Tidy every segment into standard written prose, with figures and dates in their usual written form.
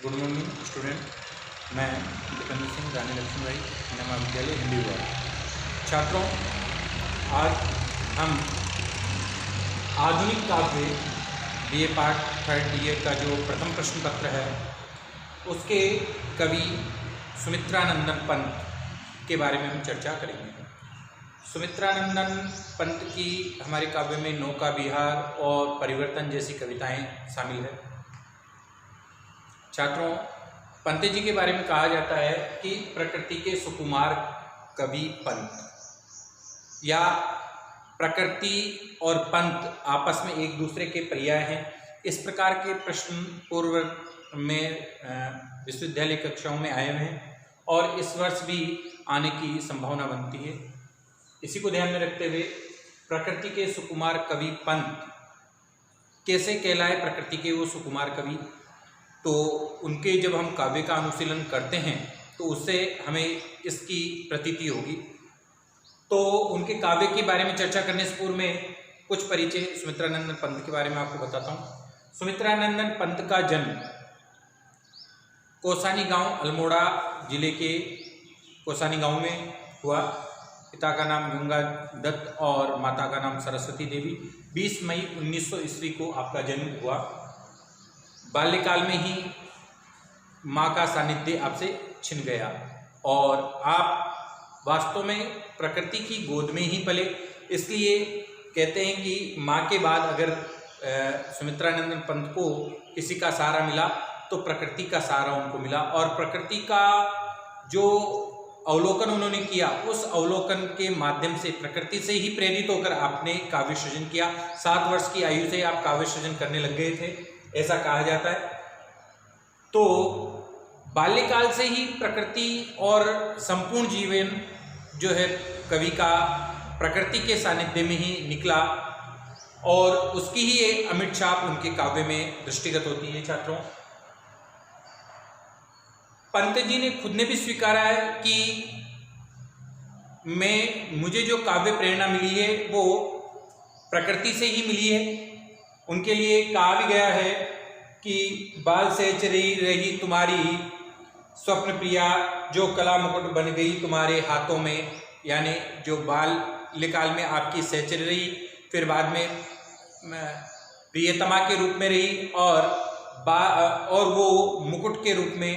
Good morning student. मैं दीपेंद्र सिंह, रानी लक्ष्मीबाई कन्या महाविद्यालय हिंदी विभाग। छात्रों, आज हम आधुनिक काव्य BA पार्ट 3rd ईयर का जो प्रथम प्रश्न पत्र है उसके कवि सुमित्रानंदन पंत के बारे में हम चर्चा करेंगे। सुमित्रानंदन पंत की हमारे काव्य में नौका विहार और परिवर्तन जैसी कविताएं शामिल है। छात्रों, पंत जी के बारे में कहा जाता है कि प्रकृति के सुकुमार कवि पंत, या प्रकृति और पंत आपस में एक दूसरे के पर्याय हैं। इस प्रकार के प्रश्न पूर्व में विश्वविद्यालय कक्षाओं में आए हुए हैं और इस वर्ष भी आने की संभावना बनती है। इसी को ध्यान में रखते हुए प्रकृति के सुकुमार कवि पंत कैसे कहलाए प्रकृति के वो सुकुमार कवि, तो उनके जब हम काव्य का अनुशीलन करते हैं तो उससे हमें इसकी प्रतीति होगी। तो उनके काव्य के बारे में चर्चा करने से पूर्व में कुछ परिचय सुमित्रानंदन पंत के बारे में आपको बताता हूँ। सुमित्रानंदन पंत का जन्म कोसानी गांव, अल्मोड़ा जिले के कोसानी गांव में हुआ। पिता का नाम गंगा दत्त और माता का नाम सरस्वती देवी। 20 मई 1900 ईस्वी को आपका जन्म हुआ। बाल्यकाल में ही माँ का सानिध्य आपसे छिन गया और आप वास्तव में प्रकृति की गोद में ही पले। इसलिए कहते हैं कि माँ के बाद अगर सुमित्रानंदन पंत को किसी का सहारा मिला तो प्रकृति का सहारा उनको मिला, और प्रकृति का जो अवलोकन उन्होंने किया उस अवलोकन के माध्यम से प्रकृति से ही प्रेरित होकर आपने काव्य सृजन किया। 7 वर्ष की आयु से आप काव्य सृजन करने लग गए थे, ऐसा कहा जाता है। तो बाल्यकाल से ही प्रकृति और संपूर्ण जीवन जो है कवि का प्रकृति के सानिध्य में ही निकला और उसकी ही एक अमिट छाप उनके काव्य में दृष्टिगत होती है। छात्रों, पंत जी ने खुद ने भी स्वीकारा है कि मुझे जो काव्य प्रेरणा मिली है वो प्रकृति से ही मिली है। उनके लिए कहा भी गया है कि बाल से चरी रही तुम्हारी स्वप्न प्रिया, जो कला मुकुट बन गई तुम्हारे हाथों में। यानी जो बाल्यकाल में आपकी सहचरी रही, फिर बाद में प्रियतमा के रूप में रही और वो मुकुट के रूप में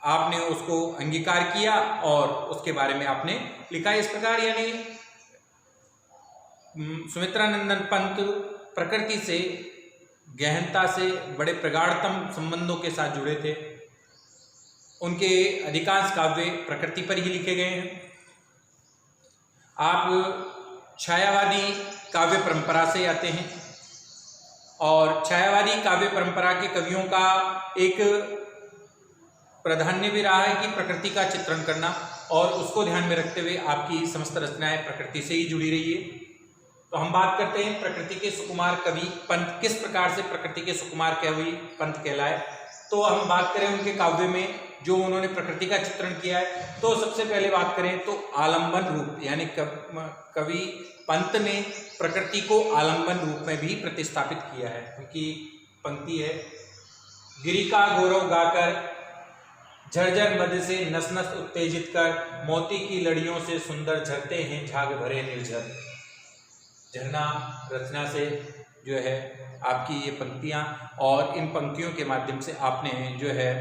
आपने उसको अंगीकार किया और उसके बारे में आपने लिखा। इस प्रकार यानी सुमित्रानंदन पंत प्रकृति से गहनता से बड़े प्रगाढ़तम संबंधों के साथ जुड़े थे। उनके अधिकांश काव्य प्रकृति पर ही लिखे गए हैं। आप छायावादी काव्य परंपरा से आते हैं और छायावादी काव्य परंपरा के कवियों का एक प्राधान्य भी रहा है कि प्रकृति का चित्रण करना, और उसको ध्यान में रखते हुए आपकी समस्त रचनाएं प्रकृति से ही जुड़ी रही है। तो हम बात करते हैं प्रकृति के सुकुमार कवि पंत किस प्रकार से प्रकृति के सुकुमार कवि पंत कहलाए। तो हम बात करें उनके काव्य में जो उन्होंने प्रकृति का चित्रण किया है, तो सबसे पहले बात करें तो आलंबन रूप, यानी कवि पंत ने प्रकृति को आलंबन रूप में भी प्रतिस्थापित किया है। उनकी पंक्ति है, गिरि का गौरव गाकर झरझर मध्य से नस नस उत्तेजित कर, मोती की लड़ियों से सुंदर झरते हैं झाग भरे निर्झर। झरना रचना से जो है आपकी ये पंक्तियां, और इन पंक्तियों के माध्यम से आपने जो है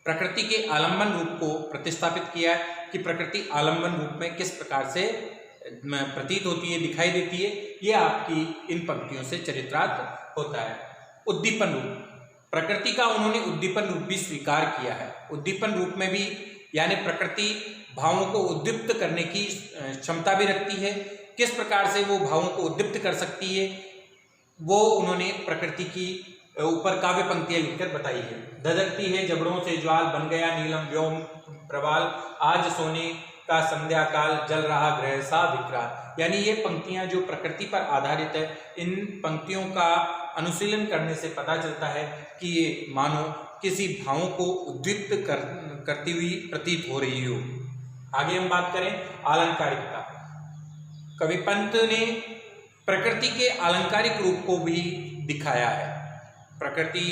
प्रकृति के आलंबन रूप को प्रतिस्थापित किया है कि प्रकृति आलंबन रूप में किस प्रकार से प्रतीत होती है, दिखाई देती है। ये आपकी इन पंक्तियों से चरित्रार्थ होता है। उद्दीपन रूप, प्रकृति का उन्होंने उद्दीपन रूप भी स्वीकार किया है। उद्दीपन रूप में भी यानी प्रकृति भावों को उद्दीप्त करने की क्षमता भी रखती है। किस प्रकार से वो भावों को उद्दीप्त कर सकती है वो उन्होंने प्रकृति की ऊपर काव्य पंक्तियां लिखकर बताई है। धधकती है जबड़ों से ज्वाल, बन गया नीलम व्योम प्रवाल, आज सोने का संध्या काल, जल रहा ग्रह सा विकराल। यानी ये पंक्तियां जो प्रकृति पर आधारित है, इन पंक्तियों का अनुशीलन करने से पता चलता है कि ये मानो किसी भावों को उद्दीप्त करती हुई प्रतीत हो रही हो। आगे हम बात करें अलंकारिकता। कवि पंत ने प्रकृति के अलंकारिक रूप को भी दिखाया है। प्रकृति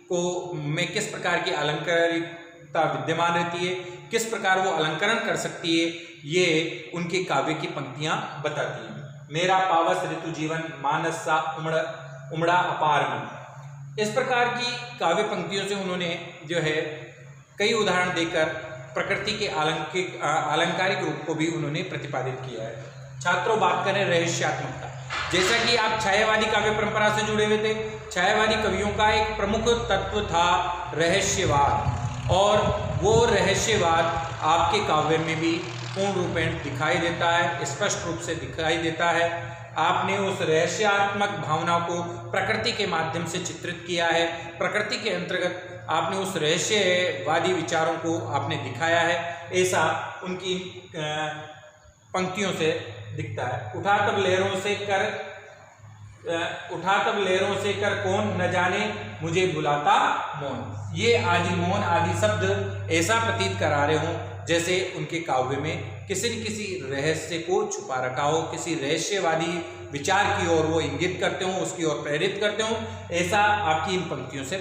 को में किस प्रकार की अलंकारिकता विद्यमान रहती है, किस प्रकार वो अलंकरण कर सकती है, ये उनके काव्य की पंक्तियां बताती हैं। मेरा पावस ऋतु जीवन मानस सा उमड़ा अपार मन। इस प्रकार की काव्य पंक्तियों से उन्होंने जो है कई उदाहरण देकर प्रकृति के अलंकारिक रूप को भी उन्होंने प्रतिपादित किया है। छात्रों, बात करें रहस्यात्मकता। जैसा कि आप छायावादी काव्य परंपरा से जुड़े हुए थे, छायावादी कवियों का एक प्रमुख तत्व था रहस्यवाद, और वो रहस्यवाद आपके काव्य में भी पूर्ण रूपेण दिखाई देता है, स्पष्ट रूप से दिखाई देता है। आपने उस रहस्यात्मक भावना को प्रकृति के माध्यम से चित्रित किया है, प्रकृति के अंतर्गत आपने उस रहस्यवादी विचारों को आपने दिखाया है, ऐसा उनकी पंक्तियों से दिखता है। उठा तब लहरों से कर कौन न जाने मुझे बुलाता मौन। ये आदि मौन आदि शब्द ऐसा प्रतीत करा रहे हों जैसे उनके काव्य में किसी न किसी रहस्य को छुपा रखा हो, किसी रहस्यवादी विचार की ओर वो इंगित करते हों, उसकी ओर प्रेरित करते हों, ऐसा आपकी इन पंक्तियों से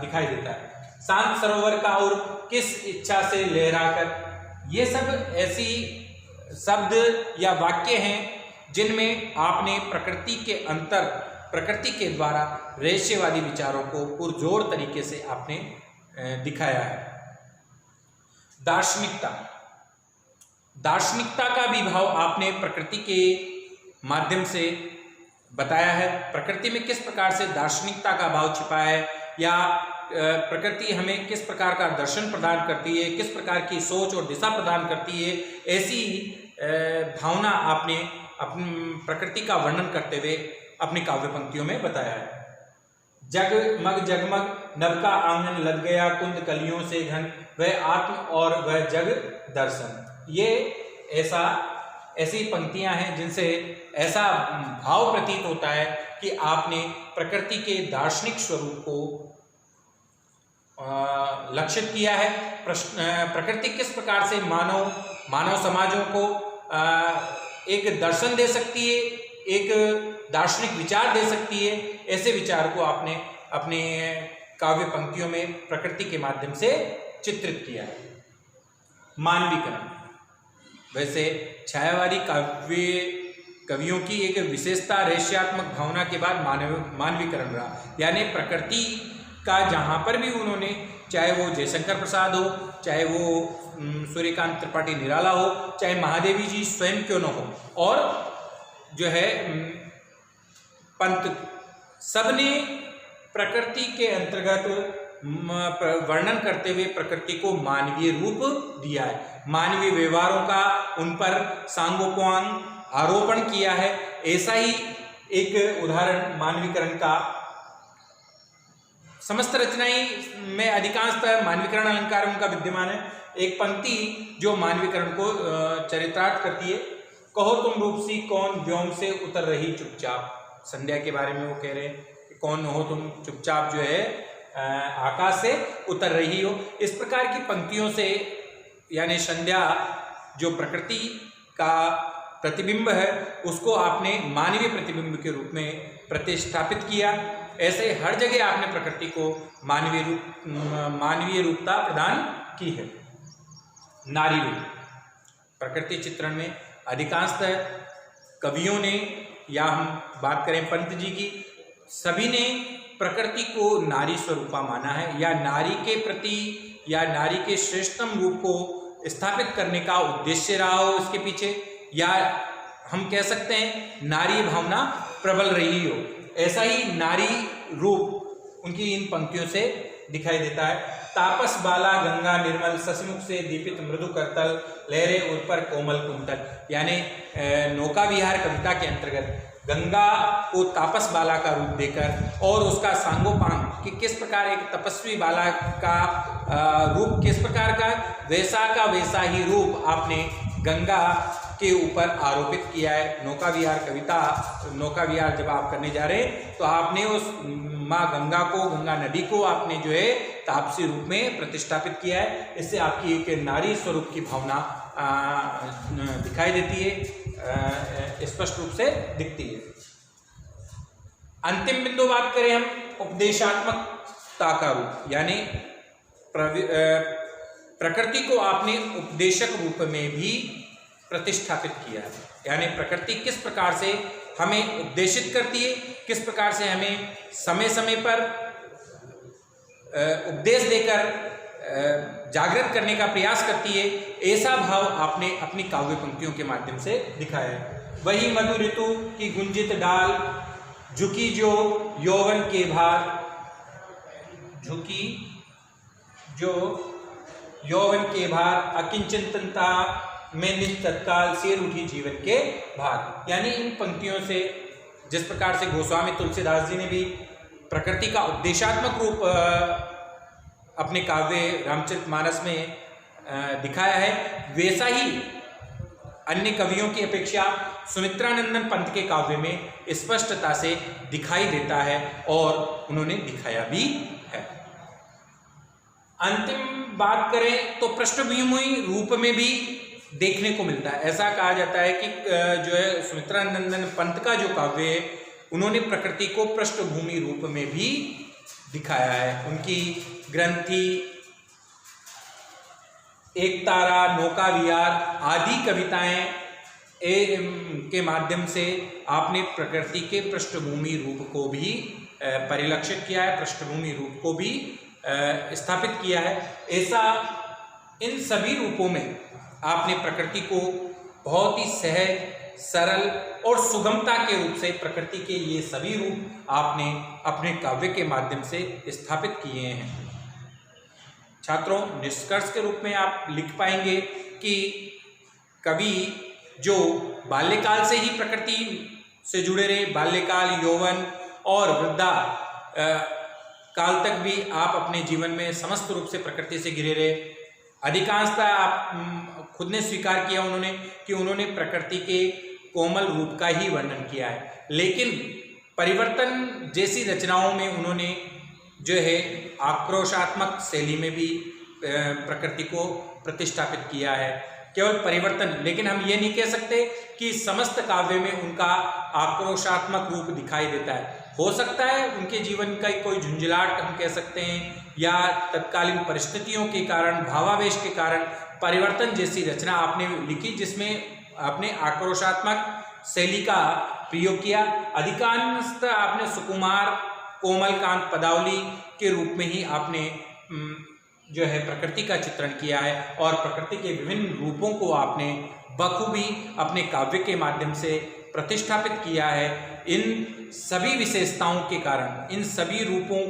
दिखाई देता है। शांत सरोवर का और किस इच्छा से लहराकर, ये सब ऐसी शब्द या वाक्य हैं जिनमें आपने प्रकृति के द्वारा रहस्यवादी विचारों को पुरजोर तरीके से आपने दिखाया है। दार्शनिकता का भी भाव आपने प्रकृति के माध्यम से बताया है। प्रकृति में किस प्रकार से दार्शनिकता का भाव छिपा है, या प्रकृति हमें किस प्रकार का दर्शन प्रदान करती है, किस प्रकार की सोच और दिशा प्रदान करती है, ऐसी भावना आपने प्रकृति का वर्णन करते हुए अपनी काव्य पंक्तियों में बताया है। जगमग जगमग नभ का आंगन लग गया कुंद कलियों से घन, वह आत्म और वह जग दर्शन। ये ऐसी पंक्तियां हैं जिनसे ऐसा भाव प्रतीत होता है कि आपने प्रकृति के दार्शनिक स्वरूप को लक्षित किया है। प्रकृति किस प्रकार से मानव समाजों को एक दर्शन दे सकती है, एक दार्शनिक विचार दे सकती है, ऐसे विचार को आपने अपने काव्य पंक्तियों में प्रकृति के माध्यम से चित्रित किया है। मानवीकरण, वैसे छायावादी कवियों की एक विशेषता रहस्यात्मक भावना के बाद मानवीकरण रहा, यानी प्रकृति का जहाँ पर भी उन्होंने, चाहे वो जयशंकर प्रसाद हो, चाहे वो सूर्यकांत त्रिपाठी निराला हो, चाहे महादेवी जी स्वयं क्यों न हो, और जो है पंत, सबने प्रकृति के अंतर्गत वर्णन करते हुए प्रकृति को मानवीय रूप दिया है। मानवीय व्यवहारों का उन पर सांगोपांग आरोपण किया है। ऐसा ही एक उदाहरण मानवीकरण का, समस्त रचनाएं में अधिकांशतः मानवीकरण अलंकार उनका विद्यमान है। एक पंक्ति जो मानवीकरण को चरितार्थ करती है, कहो तुम रूपसी कौन व्योम से उतर रही चुपचाप। संध्या के बारे में वो कह रहे हैं कि कौन हो तुम चुपचाप जो है आकाश से उतर रही हो। इस प्रकार की पंक्तियों से, यानी संध्या जो प्रकृति का प्रतिबिंब है उसको आपने मानवीय प्रतिबिंब के रूप में प्रतिष्ठापित किया। ऐसे हर जगह आपने प्रकृति को मानवीय रूपता प्रदान की है। नारी रूप, प्रकृति चित्रण में अधिकांशतः कवियों ने, या हम बात करें पंत जी की, सभी ने प्रकृति को नारी स्वरूपा माना है, या नारी के प्रति या नारी के श्रेष्ठतम रूप को स्थापित करने का उद्देश्य रहा हो इसके पीछे, या हम कह सकते हैं नारी भावना प्रबल रही हो। ऐसा ही नारी रूप उनकी इन पंक्तियों से दिखाई देता है। तापस बाला गंगा निर्मल ससमुख से दीपित मृदु करतल लहरे उर पर कोमल कुंतल, यानी नौका विहार कविता के अंतर्गत गंगा को तापस बाला का रूप देकर और उसका सांगोपांग कि किस प्रकार एक तपस्वी बाला का रूप किस प्रकार का, वैसा का वैसा ही रूप आपने गंगा के ऊपर आरोपित किया है। नौका विहार कविता, नौका विहार जब आप करने जा रहे हैं तो आपने उस माँ गंगा को, गंगा नदी को आपने जो है तापसी रूप में प्रतिष्ठापित किया है। इससे आपकी एक नारी स्वरूप की भावना दिखाई देती है, स्पष्ट रूप से दिखती है। अंतिम बिंदु बात करें हम उपदेशात्मक का रूप, यानी प्रकृति को आपने उपदेशक रूप में भी प्रतिष्ठापित किया है। यानी प्रकृति किस प्रकार से हमें उपदेशित करती है, किस प्रकार से हमें समय समय पर उपदेश देकर जागृत करने का प्रयास करती है, ऐसा भाव आपने अपनी काव्य पंक्तियों के माध्यम से दिखाया है। वही मधु ऋतु की गुंजित डाल, झुकी जो यौवन के भार, झुकी जो यौवन के भार, अकिंचनता में निज तत्काल सिर उठी जीवन के भार। यानी इन पंक्तियों से जिस प्रकार से गोस्वामी तुलसीदास जी ने भी प्रकृति का उपदेशात्मक रूप अपने काव्य रामचरितमानस में दिखाया है, वैसा ही अन्य कवियों की अपेक्षा सुमित्रानंदन पंत के काव्य में स्पष्टता से दिखाई देता है और उन्होंने दिखाया भी है। अंतिम बात करें तो पृष्ठभूमि रूप में भी देखने को मिलता है। ऐसा कहा जाता है कि जो है सुमित्रानंदन पंत का जो काव्य है, उन्होंने प्रकृति को पृष्ठभूमि रूप में भी दिखाया है। उनकी ग्रंथि, एक तारा, नौका विहार आदि कविताएं के माध्यम से आपने प्रकृति के पृष्ठभूमि रूप को भी परिलक्षित किया है, पृष्ठभूमि रूप को भी स्थापित किया है। ऐसा इन सभी रूपों में आपने प्रकृति को बहुत ही सहज, सरल और सुगमता के रूप से प्रकृति के ये सभी रूप आपने अपने काव्य के माध्यम से स्थापित किए हैं। छात्रों, निष्कर्ष के रूप में आप लिख पाएंगे कि कवि जो बाल्यकाल से ही प्रकृति से जुड़े रहे, बाल्यकाल, यौवन और वृद्धा काल तक भी आप अपने जीवन में समस्त रूप से प्रकृति से घिरे रहे। अधिकांशतः आप खुद ने स्वीकार किया उन्होंने कि उन्होंने प्रकृति के कोमल रूप का ही वर्णन किया है, लेकिन परिवर्तन जैसी रचनाओं में उन्होंने जो है आक्रोशात्मक शैली में भी प्रकृति को प्रतिष्ठापित किया है। केवल परिवर्तन, लेकिन हम ये नहीं कह सकते कि समस्त काव्य में उनका आक्रोशात्मक रूप दिखाई देता है। हो सकता है उनके जीवन का कोई झुंझलाहट हम कह सकते हैं, या तत्कालीन परिस्थितियों के कारण, भावावेश के कारण परिवर्तन जैसी रचना आपने लिखी जिसमें आपने आक्रोशात्मक शैली का प्रयोग किया। अधिकांशतः आपने सुकुमार, कोमलकांत पदावली के रूप में ही आपने जो है प्रकृति का चित्रण किया है और प्रकृति के विभिन्न रूपों को आपने बखूबी अपने काव्य के माध्यम से प्रतिष्ठापित किया है। इन सभी विशेषताओं के कारण, इन सभी रूपों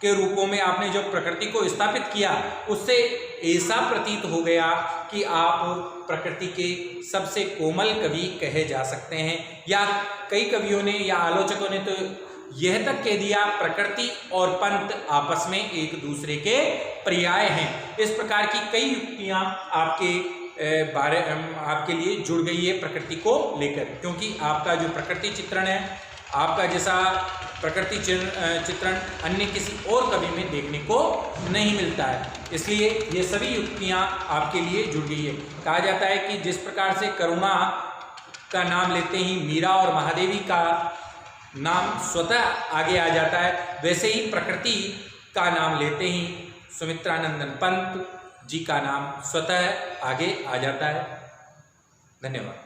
के रूपों में आपने जो प्रकृति को स्थापित किया, उससे ऐसा प्रतीत हो गया कि आप प्रकृति के सबसे कोमल कवि कहे जा सकते हैं। या कई कवियों ने या आलोचकों ने तो यह तक कह दिया प्रकृति और पंत आपस में एक दूसरे के पर्याय हैं। इस प्रकार की कई युक्तियां आपके लिए जुड़ गई है प्रकृति को लेकर, क्योंकि आपका जो प्रकृति चित्रण है, आपका जैसा प्रकृति चित्रण अन्य किसी और कवि में देखने को नहीं मिलता है। इसलिए ये सभी युक्तियां आपके लिए जुड़ गई है। कहा जाता है कि जिस प्रकार से करुणा का नाम लेते ही मीरा और महादेवी का नाम स्वतः आगे आ जाता है, वैसे ही प्रकृति का नाम लेते ही सुमित्रानंदन पंत जी का नाम स्वतः आगे आ जाता है। धन्यवाद।